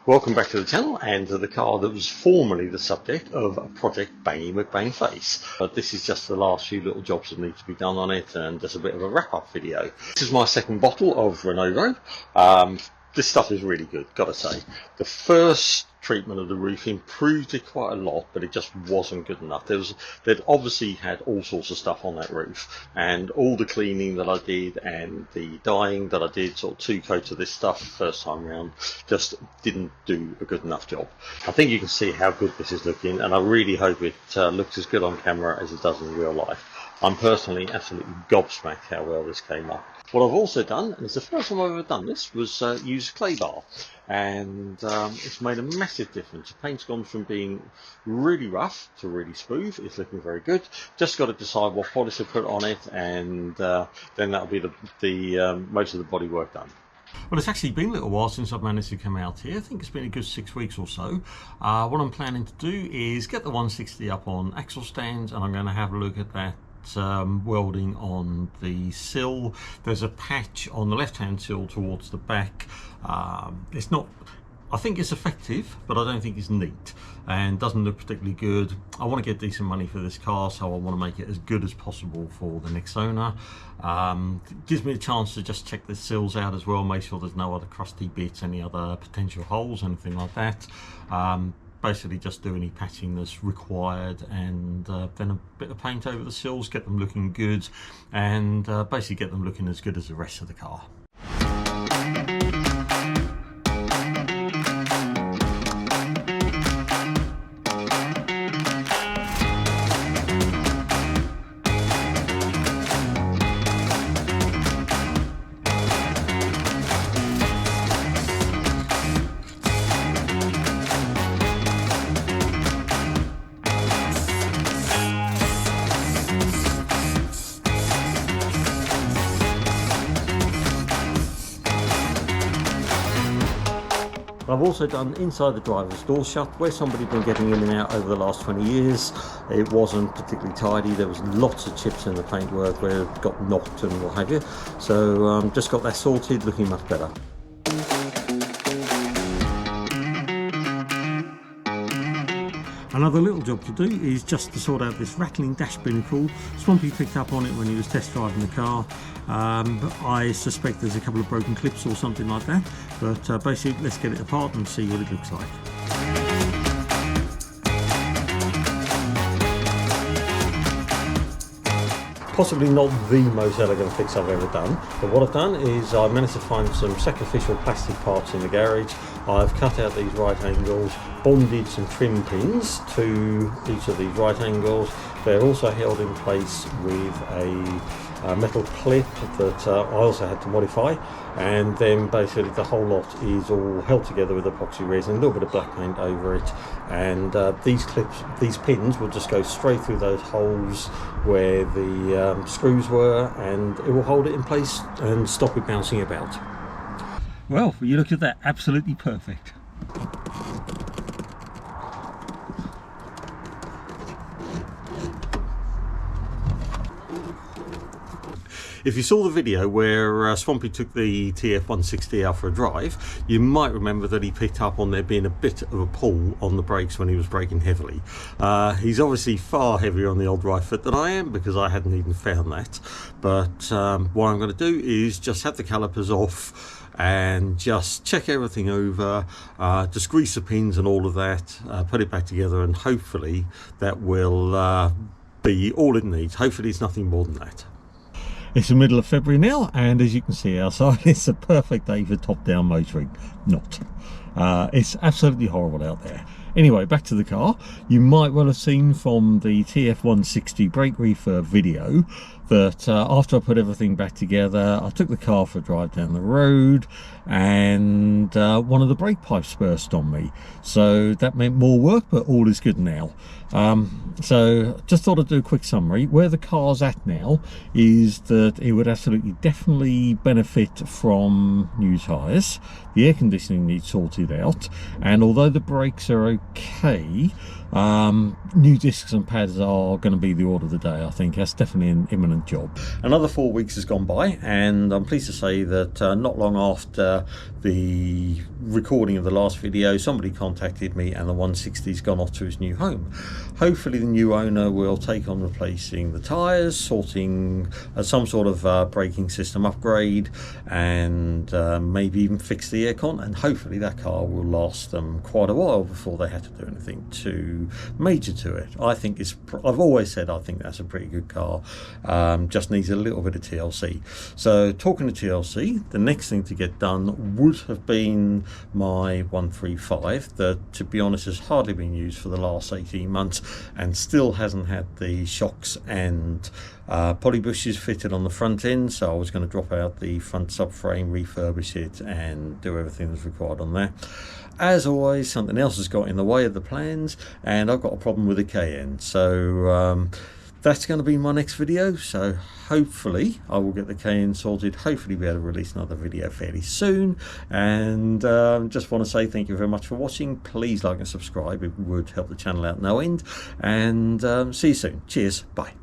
Welcome back to the channel and to the car that was formerly the subject of Project Bangy McBangFace. But this is just the last few little jobs that need to be done on it and just a bit of a wrap-up video. This is my second bottle of Renovo. This stuff is really good, gotta say. The first treatment of the roof improved it quite a lot, but it just wasn't good enough. They'd obviously had all sorts of stuff on that roof, and all the cleaning that I did and the dyeing that I did, sort of 2 coats of this stuff first time round, just didn't do a good enough job. I think you can see how good this is looking, and I really hope it looks as good on camera as it does in real life. I'm personally absolutely gobsmacked how well this came up. What I've also done, and it's the first time I've ever done this, was use clay bar, and it's made a massive difference. The paint's gone from being really rough to really smooth. It's looking very good. Just got to decide what polish to put on it, and then that'll be the most of the body work done. Well, it's actually been a little while since I've managed to come out here. I think it's been a good 6 weeks or so. What I'm planning to do is get the 160 up on axle stands, and I'm going to have a look at that welding on the sill. There's a patch on the left hand sill towards the back. It's not, I think it's effective, but I don't think it's neat and doesn't look particularly good. I want to get decent money for this car, so I want to make it as good as possible for the next owner. Gives me a chance to just check the sills out as well, make sure there's no other crusty bits, any other potential holes, anything like that. Basically just do any patching that's required, and then a bit of paint over the sills, get them looking good, and basically get them looking as good as the rest of the car. I've also done inside the driver's door shut, where somebody had been getting in and out over the last 20 years. It wasn't particularly tidy. There was lots of chips in the paintwork where it got knocked and what have you. So just got that sorted, looking much better. Another little job to do is just to sort out this rattling dash binnacle. Swampy picked up on it when he was test driving the car. I suspect there's a couple of broken clips or something like that, but basically let's get it apart and see what it looks like. Possibly not the most elegant fix I've ever done, but what I've done is I managed to find some sacrificial plastic parts in the garage. I've cut out these right angles, bonded some trim pins to each of these right angles. They're also held in place with a metal clip that I also had to modify, and then basically the whole lot is all held together with epoxy resin, a little bit of black paint over it, and these pins will just go straight through those holes where the screws were, and it will hold it in place and stop it bouncing about. Well, you look at that, absolutely perfect. If you saw the video where Swampy took the TF160 out for a drive, you might remember that he picked up on there being a bit of a pull on the brakes when he was braking heavily. He's obviously far heavier on the old right foot than I am, because I hadn't even found that. But what I'm going to do is just have the calipers off and just check everything over, just grease the pins and all of that, put it back together, and hopefully that will be all it needs. Hopefully it's nothing more than that. It's the middle of February now, and as you can see outside, it's a perfect day for top-down motoring. Not. It's absolutely horrible out there. Anyway, back to the car. You might well have seen from the TF160 brake refurb video that after I put everything back together, I took the car for a drive down the road, and one of the brake pipes burst on me. So that meant more work, but all is good now. So just thought I'd do a quick summary. Where the car's at now is that it would absolutely definitely benefit from new tyres. The air conditioning needs sorted out, and although the brakes are okay, New discs and pads are going to be the order of the day. I think that's definitely an imminent job. Another 4 weeks has gone by, and I'm pleased to say that not long after the recording of the last video, somebody contacted me and the 160's gone off to his new home. Hopefully the new owner will take on replacing the tyres, sorting some sort of braking system upgrade, and maybe even fix the aircon, and hopefully that car will last them quite a while before they have to do anything too major to it. I think I've always said I think that's a pretty good car, just needs a little bit of TLC. So talking to TLC, the next thing to get done would have been my 135 that, to be honest, has hardly been used for the last 18 months and still hasn't had the shocks and poly bushes fitted on the front end. So I was going to drop out the front subframe, refurbish it and do everything that's required on there. As always, something else has got in the way of the plans, and I've got a problem with the KN. So that's going to be my next video. So hopefully I will get the KN sorted, hopefully be able to release another video fairly soon. And just want to say thank you very much for watching. Please like and subscribe, it would help the channel out no end. And see you soon. Cheers, bye.